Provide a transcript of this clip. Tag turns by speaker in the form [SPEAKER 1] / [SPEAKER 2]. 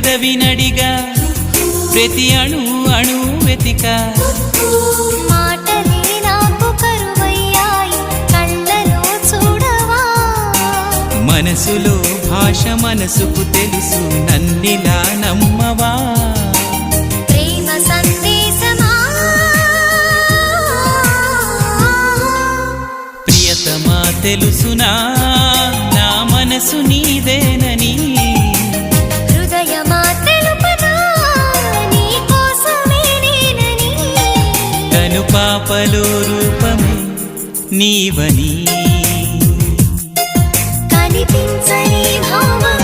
[SPEAKER 1] పెదవినడిగా ప్రతి అణు అణు వెతిక
[SPEAKER 2] మాటలే నాకు కరువయ్యాయి కళ్ళలో చూడవా
[SPEAKER 1] మనసులో భాష మనసుకు తెలుసు నన్నిలా నమ్మవా
[SPEAKER 2] ప్రేమ సందేశమా
[SPEAKER 1] ప్రియతమా తెలుసునా నా మనసు నీదేనని
[SPEAKER 2] హృదయమా తెలుపనా నీ కోసమే నేనని
[SPEAKER 1] కను పాపలో రూపమే నీవని
[SPEAKER 2] కనిపించని భావం